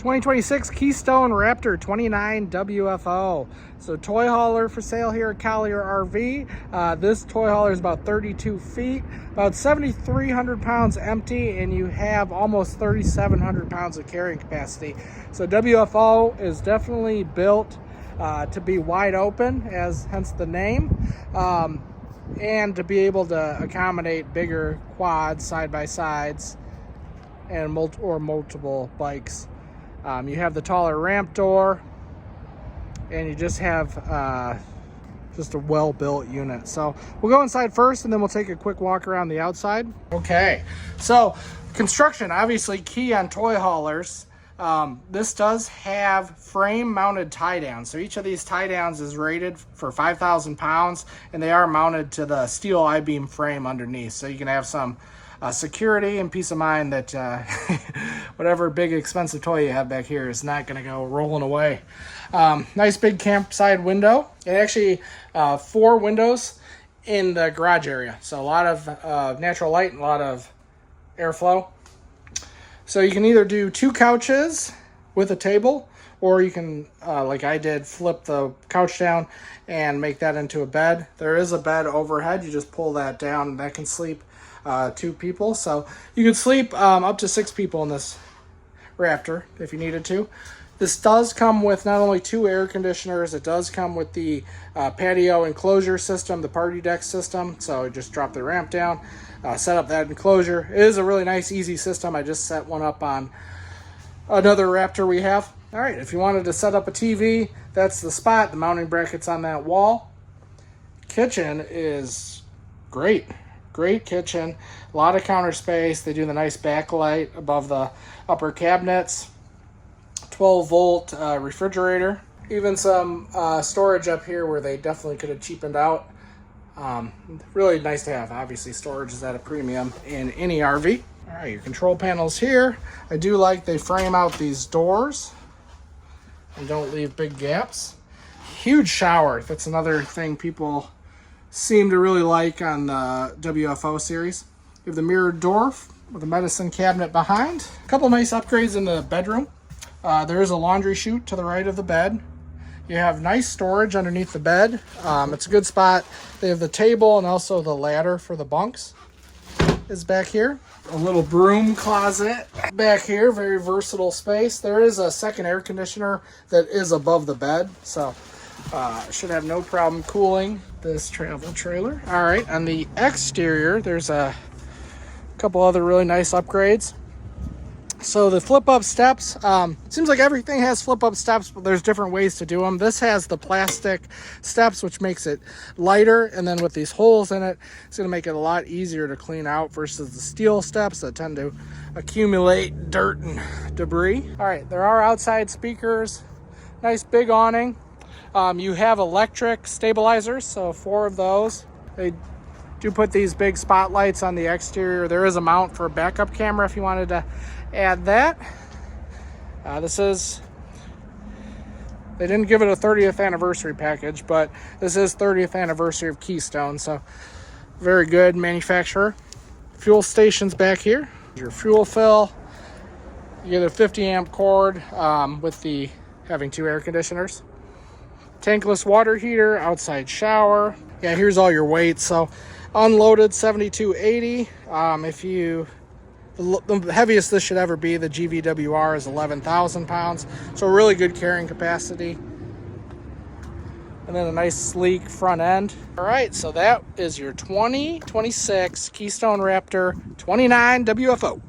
2026 Keystone Raptor 29 WFO. So toy hauler for sale here at Collier RV. This toy hauler is about 32 feet, about 7,300 pounds empty, and you have almost 3,700 pounds of carrying capacity. So WFO is definitely built to be wide open, hence the name, and to be able to accommodate bigger quads, side-by-sides, and multiple bikes. You have the taller ramp door, and you just have just a well-built unit. So we'll go inside first, and then we'll take a quick walk around the outside. Okay, so construction, obviously key on toy haulers. This does have frame mounted tie downs. So each of these tie downs is rated for 5,000 pounds, and they are mounted to the steel I-beam frame underneath. So you can have some security and peace of mind that whatever big expensive toy you have back here is not going to go rolling away. Nice big campside window, and actually 4 windows in the garage area. So a lot of natural light and a lot of airflow. So you can either do 2 couches with a table, or you can, like I did, flip the couch down and make that into a bed. There is a bed overhead. You just pull that down, and that can sleep 2 people. So you could sleep up to 6 people in this Raptor if you needed to. This does come with not only 2 air conditioners, it does come with the patio enclosure system, the party deck system. So you just drop the ramp down, set up that enclosure. It is a really nice, easy system. I just set one up on another Raptor we have. All right, if you wanted to set up a TV, that's the spot. The mounting bracket's on that wall. Kitchen is great. Great kitchen, a lot of counter space. They do the nice backlight above the upper cabinets, 12-volt refrigerator, even some storage up here where they definitely could have cheapened out. Really nice to have. Obviously, storage is at a premium in any RV. All right, your control panels here. I do like they frame out these doors and don't leave big gaps. Huge shower. That's another thing people seem to really like on the WFO series. You have the mirrored door with a medicine cabinet behind. A couple nice upgrades in the bedroom. There is a laundry chute to the right of the bed. You have nice storage underneath the bed. It's a good spot. They have the table and also the ladder for the bunks is back here. A little broom closet back here, very versatile space. There is a second air conditioner that is above the bed, so should have no problem cooling this travel trailer. All right, on the exterior, there's a couple other really nice upgrades. So the flip-up steps, seems like everything has flip-up steps, but there's different ways to do them. This has the plastic steps, which makes it lighter, and then with these holes in it, it's going to make it a lot easier to clean out versus the steel steps that tend to accumulate dirt and debris. All right, there are outside speakers, nice big awning. You have electric stabilizers, so 4 of those. They do put these big spotlights on the exterior. There is a mount for a backup camera if you wanted to add that. They didn't give it a 30th anniversary package, but this is 30th anniversary of Keystone, so very good manufacturer. Fuel stations back here. Your fuel fill. You get a 50 amp cord with the having 2 air conditioners. Tankless water heater, outside shower. Yeah, here's all your weights. So unloaded 7280. The heaviest this should ever be, the GVWR, is 11,000 pounds. So really good carrying capacity. And then a nice sleek front end. All right, so that is your 2026 Keystone Raptor 29 WFO.